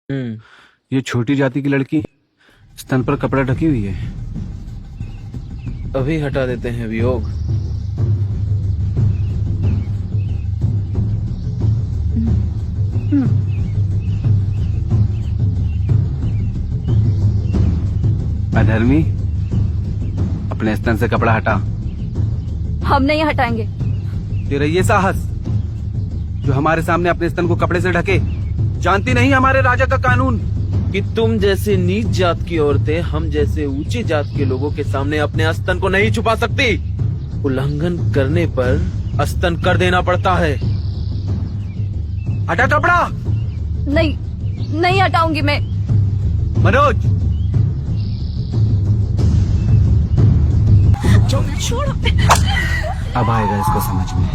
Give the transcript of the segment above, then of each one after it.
हम्म। ये छोटी जाति की लड़की स्तन पर कपड़ा ढकी हुई है। अभी हटा देते हैं वियोग। अधर्मी, अपने स्तन से कपड़ा हटा। हम नहीं हटाएंगे। तेरा ये साहस जो हमारे सामने अपने स्तन को कपड़े से ढके, जानती नहीं हमारे राजा का कानून कि तुम जैसे नीच जात की औरतें हम जैसे ऊंची जात के लोगों के सामने अपने स्तन को नहीं छुपा सकती। उल्लंघन करने पर स्तन कर देना पड़ता है। हटा कपड़ा। नहीं हटाऊंगी मैं। मनोज, छोड़ो। अब आएगा इसको समझ में।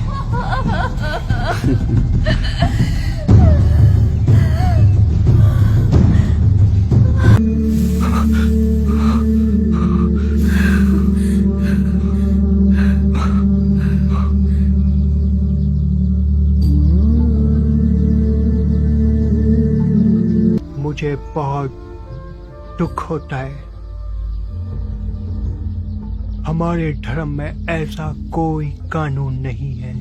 मुझे बहुत दुख होता है। हमारे धर्म में ऐसा कोई कानून नहीं है।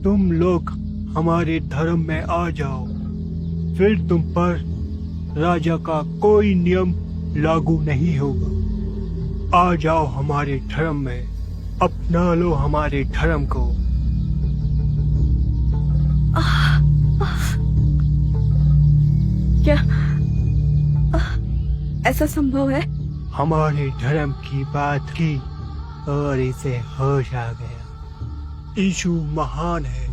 तुम लोग हमारे धर्म में आ जाओ, फिर तुम पर राजा का कोई नियम लागू नहीं होगा। आ जाओ हमारे धर्म में, अपना लो हमारे धर्म को। क्या ऐसा संभव है? हमारे धर्म की बात की और इसे होश आ गया। यीशु महान है।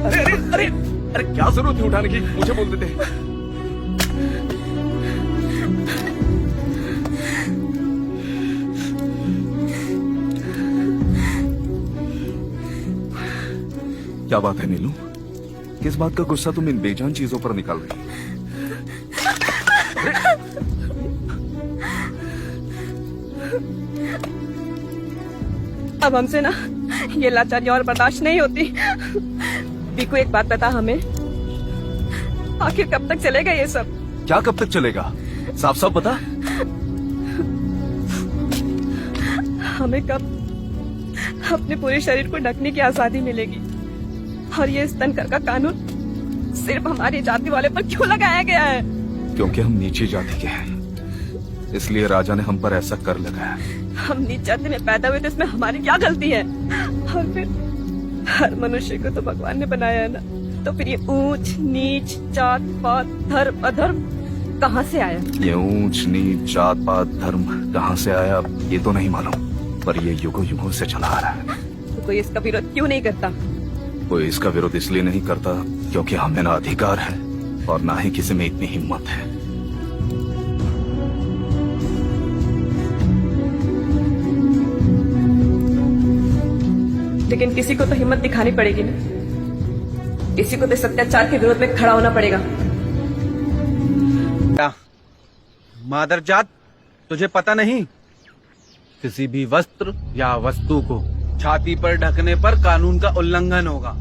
अरे अरे अरे अरे, क्या जरूरत थी उठाने की? मुझे बोल देते। क्या बात है नीलू? किस बात का गुस्सा तुम इन बेजान चीजों पर निकाल रही? अब हमसे ना ये लाचारी और बर्दाश्त नहीं होती। पीकू, एक बात बता हमें, आखिर कब तक चलेगा ये सब? क्या कब तक चलेगा? साफ साफ बता। हमें कब अपने पूरे शरीर को ढकने की आजादी मिलेगी? और ये स्तन कर का कानून सिर्फ हमारी जाति वाले पर क्यों लगाया गया है? क्योंकि हम नीची जाति के हैं, इसलिए राजा ने हम पर ऐसा कर लगाया। हम नीच जाति में पैदा हुए तो इसमें हमारी क्या गलती है? और फिर हर मनुष्य को तो भगवान ने बनाया है ना, तो फिर ये ऊंच नीच जात पात धर्म अधर्म कहाँ से आया? ये ऊंच नीच जात पात धर्म कहाँ से आया ये तो नहीं मालूम, पर ये युगों युगों से चला आ रहा है। तो कोई इसका विरोध क्यों नहीं करता? कोई इसका विरोध इसलिए नहीं करता क्योंकि हमें ना अधिकार है और ना ही किसी में इतनी हिम्मत है। लेकिन किसी को तो हिम्मत दिखानी पड़ेगी ना, किसी को तो इस अत्याचार के विरोध में खड़ा होना पड़ेगा। मादरजात, तुझे पता नहीं, किसी भी वस्त्र या वस्तु को छाती पर ढकने पर कानून का उल्लंघन होगा।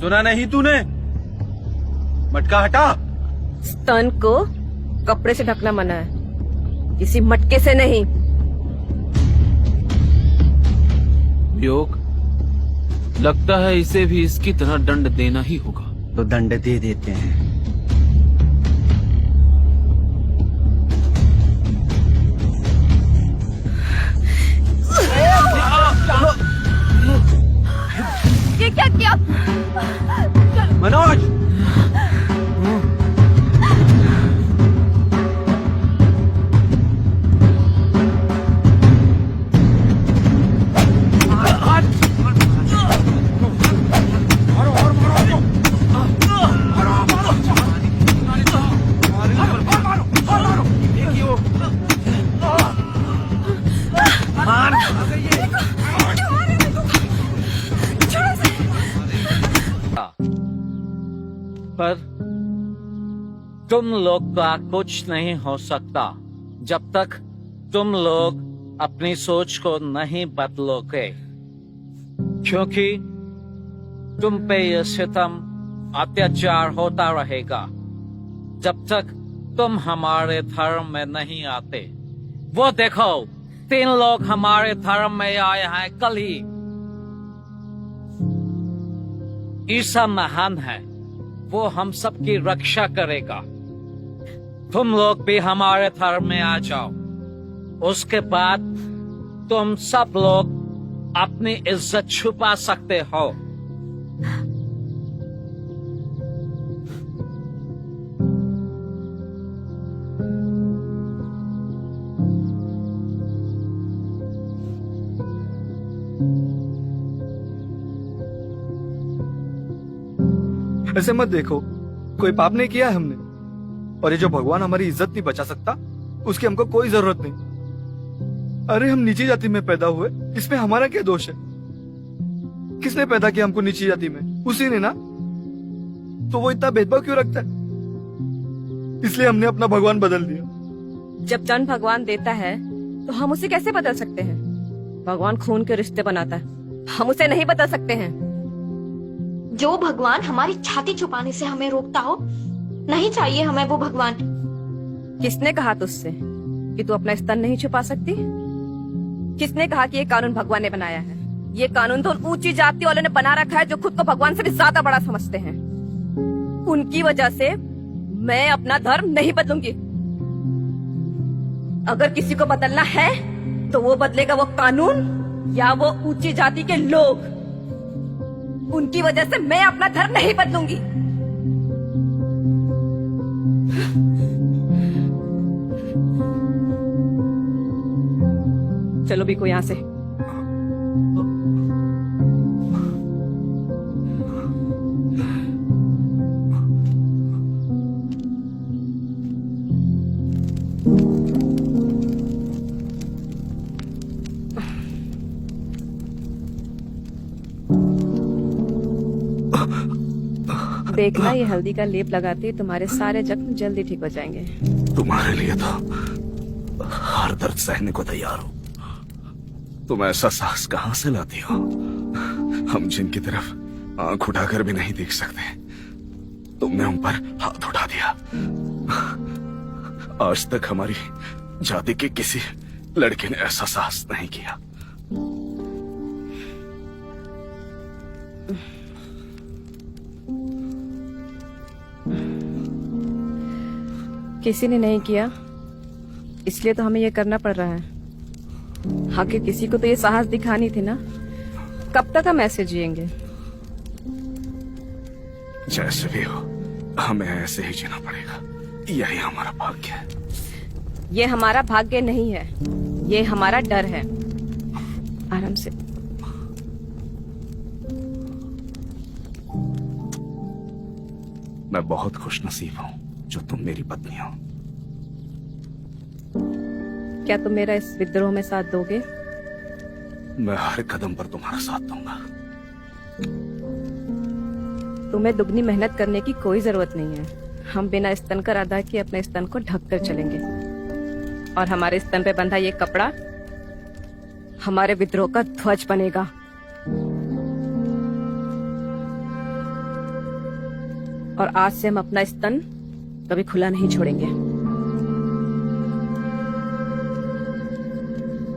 सुना नहीं तूने? मटका हटा। स्तन को कपड़े से ढकना मना है, किसी मटके से नहीं। वियोग, लगता है इसे भी इसकी तरह दंड देना ही होगा। तो दंड दे देते हैं। ये क्या किया? मनोज, तुम लोग का कुछ नहीं हो सकता जब तक तुम लोग अपनी सोच को नहीं बदलोगे, क्योंकि तुम पे यह सितम अत्याचार होता रहेगा जब तक तुम हमारे धर्म में नहीं आते। वो देखो, 3 लोग हमारे धर्म में आए हैं कल ही। ईसा महान है, वो हम सबकी रक्षा करेगा। तुम लोग भी हमारे धर्म में आ जाओ, उसके बाद तुम सब लोग अपनी इज्जत छुपा सकते हो। ऐसे मत देखो, कोई पाप नहीं किया है हमने, और ये जो भगवान हमारी इज्जत नहीं बचा सकता उसकी हमको कोई जरूरत नहीं। अरे हम नीची जाति में पैदा हुए, इसमें हमारा क्या दोष है? किसने पैदा किया हमको नीची जाति में? उसी ने ना। तो वो इतना भेदभाव क्यों रखता है? इसलिए हमने अपना भगवान बदल दिया। जब जन्म भगवान देता है तो हम उसे कैसे बदल सकते हैं? भगवान खून के रिश्ते बनाता है, हम उसे नहीं बदल सकते हैं। जो भगवान हमारी छाती छुपाने से हमें रोकता हो, नहीं चाहिए हमें वो भगवान। किसने कहा तुझसे कि तू अपना स्तन नहीं छुपा सकती? किसने कहा कि ये कानून भगवान ने बनाया है? ये कानून तो ऊंची जाति वालों ने बना रखा है जो खुद को भगवान से भी ज्यादा बड़ा समझते हैं। उनकी वजह से मैं अपना धर्म नहीं बदलूंगी। अगर किसी को बदलना है तो वो बदलेगा वो कानून या वो ऊंची जाति के लोग। उनकी वजह से मैं अपना धर्म नहीं बदलूंगी। चलो भी को यहाँ से। देखना, ये हल्दी का लेप लगाते ही तुम्हारे सारे जख्म जल्दी ठीक हो जाएंगे। तुम्हारे लिए तो हर दर्द सहने को तैयार हो। तुम ऐसा साहस कहां से लाती हो? हम जिनकी तरफ आंख उठाकर भी नहीं देख सकते, तुमने उन पर हाथ उठा दिया। आज तक हमारी जाति के किसी लड़के ने ऐसा साहस नहीं किया। किसी ने नहीं किया, इसलिए तो हमें ये करना पड़ रहा है। आखिर किसी को तो ये साहस दिखानी थी ना। कब तक हम ऐसे जिएंगे? जैसे भी हो, हमें ऐसे ही जीना पड़ेगा। यही हमारा भाग्य है। ये हमारा भाग्य नहीं है, ये हमारा डर है। आराम से। मैं बहुत खुशनसीब हूँ जो तुम मेरी पत्नी हो। क्या तुम मेरा इस विद्रोह में साथ दोगे? मैं हर कदम पर तुम्हारा साथ दूंगा। तुम्हें दुगनी मेहनत करने की कोई जरूरत नहीं है। हम बिना स्तन कर अदा किए अपने स्तन को ढककर चलेंगे, और हमारे स्तन पे बंधा ये कपड़ा हमारे विद्रोह का ध्वज बनेगा। और आज से हम अपना स्तन कभी खुला नहीं छोड़ेंगे।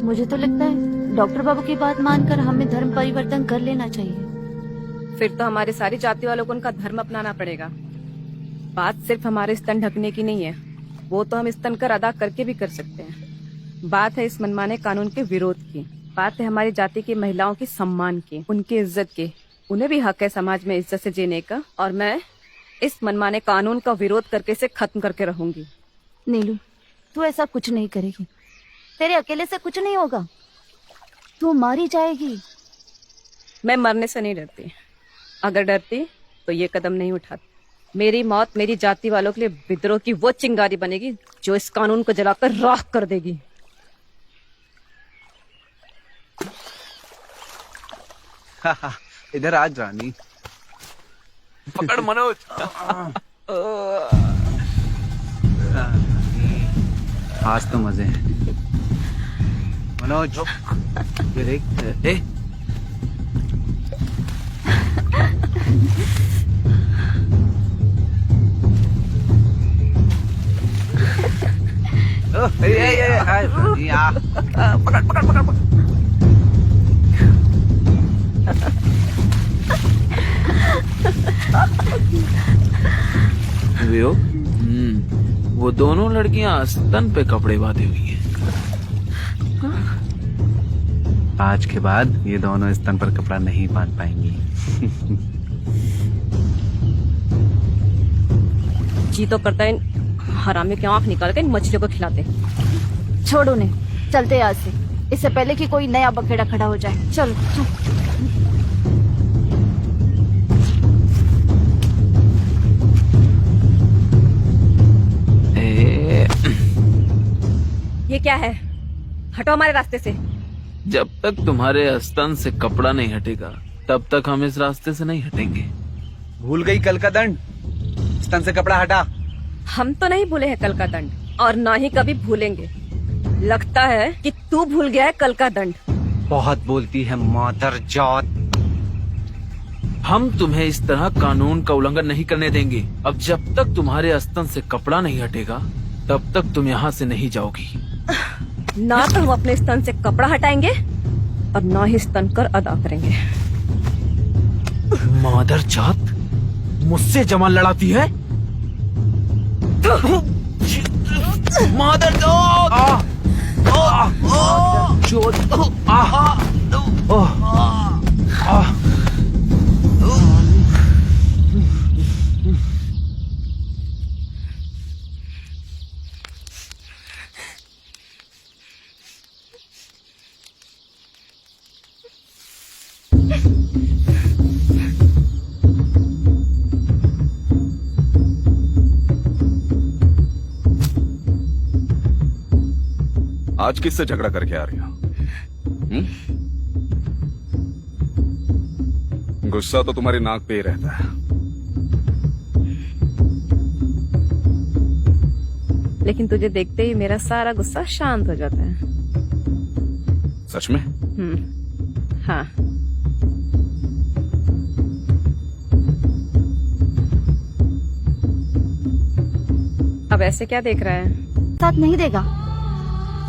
मुझे तो लगता है डॉक्टर बाबू की बात मानकर हमें धर्म परिवर्तन कर लेना चाहिए। फिर तो हमारे सारी जाति वालों को उनका धर्म अपनाना पड़ेगा। बात सिर्फ हमारे स्तन ढकने की नहीं है, वो तो हम स्तन कर अदा करके भी कर सकते हैं। बात है इस मनमाने कानून के विरोध की। बात है हमारी जाति की महिलाओं की सम्मान की, उनकी इज्जत की। उन्हें भी हक है समाज में इज्जत से जीने का, और मैं इस मनमाने कानून का विरोध करके इसे खत्म करके रहूंगी। नीलू, तू ऐसा कुछ नहीं करेगी। तेरे अकेले से कुछ नहीं होगा, तू मारी जाएगी। मैं मरने से नहीं डरती। अगर डरती तो ये कदम नहीं उठाती। मेरी मौत मेरी जाति वालों के लिए विद्रोह की वो चिंगारी बनेगी जो इस कानून को जलाकर राख कर देगी। इधर आज रानी। पकड़ मनोज। आज तो मजे हैं। मनोज, ये देख। ए, वियो, वो दोनों लड़कियां स्तन पे कपड़े बांधे हुई हैं। आज के बाद ये दोनों स्तन पर कपड़ा नहीं बांध पाएंगी। जी तो करता है हरामी की आंख निकाल के इन मछलियों को खिलाते। छोड़ो ने, चलते यहाँ से, इससे पहले कि कोई नया बखेड़ा खड़ा हो जाए। चलो चलो। ये क्या है? हटो हमारे रास्ते से। जब तक तुम्हारे स्तन से कपड़ा नहीं हटेगा तब तक हम इस रास्ते से नहीं हटेंगे। भूल गई कल का दंड? स्तन से कपड़ा हटा। हम तो नहीं भूले हैं कल का दंड, और ना ही कभी भूलेंगे। लगता है कि तू भूल गया है कल का दंड। बहुत बोलती है मादर जात। हम तुम्हें इस तरह कानून का उल्लंघन नहीं करने देंगे। अब जब तक तुम्हारे स्तन से कपड़ा नहीं हटेगा तब तक तुम यहाँ से नहीं जाओगी। ना तो हम अपने स्तन से कपड़ा हटाएंगे और ना ही स्तन कर अदा करेंगे। मादर जात, मुझसे जमान लड़ाती है? मादर जात! आज किससे झगड़ा करके आ रही हो? गुस्सा तो तुम्हारी नाक पे ही रहता है। लेकिन तुझे देखते ही मेरा सारा गुस्सा शांत हो जाता है। सच में? हाँ। अब ऐसे क्या देख रहा है? साथ नहीं देगा,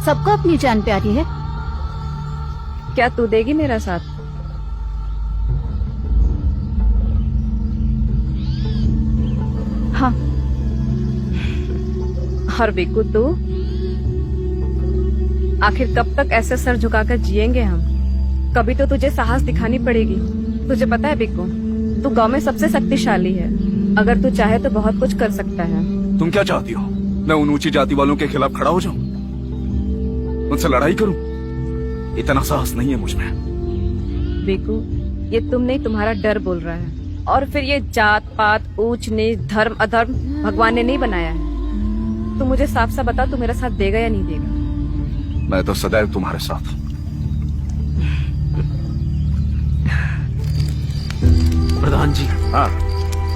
सबको अपनी जान प्यारी है। क्या तू देगी मेरा साथ? हाँ। और बिकू तू? आखिर कब तक ऐसे सर झुकाकर जिएंगे हम? कभी तो तुझे साहस दिखानी पड़ेगी। तुझे पता है बिकू, तू गांव में सबसे शक्तिशाली है। अगर तू चाहे तो बहुत कुछ कर सकता है। तुम क्या चाहती हो? मैं उन ऊंची जाति वालों के खिलाफ खड़ा हो जाऊं? उनसे लड़ाई करूं? इतना साहस नहीं है मुझ में। बिकू, ये तुम नहीं, तुम्हारा डर बोल रहा है। और फिर ये जात पात, ऊंच नीच, धर्म अधर्म भगवान ने नहीं बनाया है। तू मुझे साफ साफ बता, तू मेरा साथ देगा या नहीं देगा? मैं तो सदैव तुम्हारे साथ हूं। प्रधान जी। हाँ।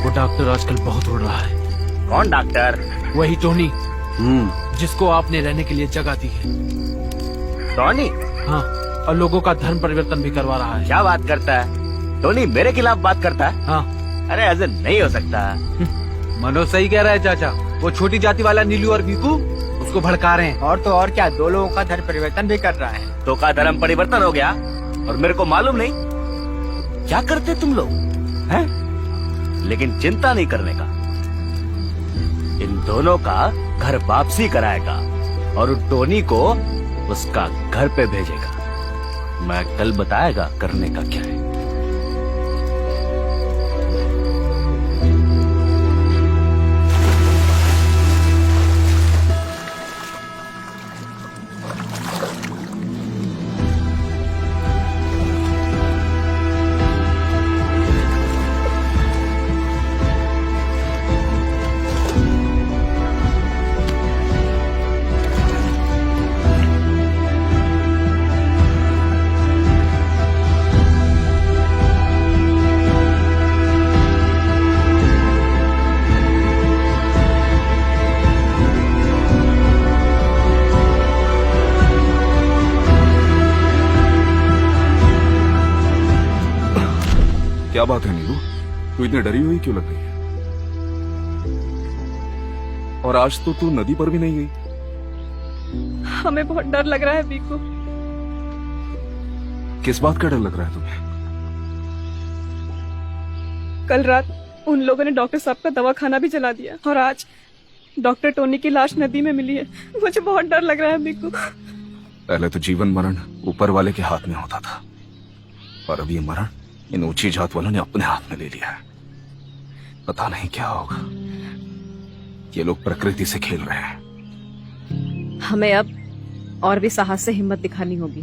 वो डॉक्टर आजकल बहुत उड़ रहा है। कौन डॉक्टर? वही टोनी, जिसको आपने रहने के लिए जगह दी है। टोनी? हाँ, और लोगों का धर्म परिवर्तन भी करवा रहा है। क्या बात करता है? टोनी मेरे खिलाफ बात करता है? हाँ। अरे ऐसे नहीं हो सकता। मनोज सही कह रहा है चाचा। वो छोटी जाति वाला नीलू और बीकू उसको भड़का रहे हैं। और तो और क्या, दो लोगों का धर्म परिवर्तन भी कर रहा है। तो का धर्म परिवर्तन हो गया और मेरे को मालूम नहीं? क्या करते तुम लोग हैं? लेकिन चिंता नहीं करने का, इन दोनों का घर वापसी कराएगा और टोनी को उसका घर पे भेजेगा। मैं कल बताएगा करने का क्या है। क्या बात है नीलू, तू इतनी डरी हुई क्यों लग रही है? और आज तो तू नदी पर भी नहीं गई। हमें बहुत डर लग रहा है बीकू। किस बात का डर लग रहा है तुम्हें? कल रात उन लोगों ने डॉक्टर साहब का दवाखाना भी जला दिया और आज डॉक्टर टोनी की लाश नदी में मिली है। मुझे बहुत डर लग रहा है बीकू। पहले तो जीवन मरण ऊपर वाले के हाथ में होता था, और अब ये मरण इन ऊंची जात वालों ने अपने हाथ में ले लिया है। पता नहीं क्या होगा। ये लोग प्रकृति से खेल रहे हैं। हमें अब और भी साहस से हिम्मत दिखानी होगी।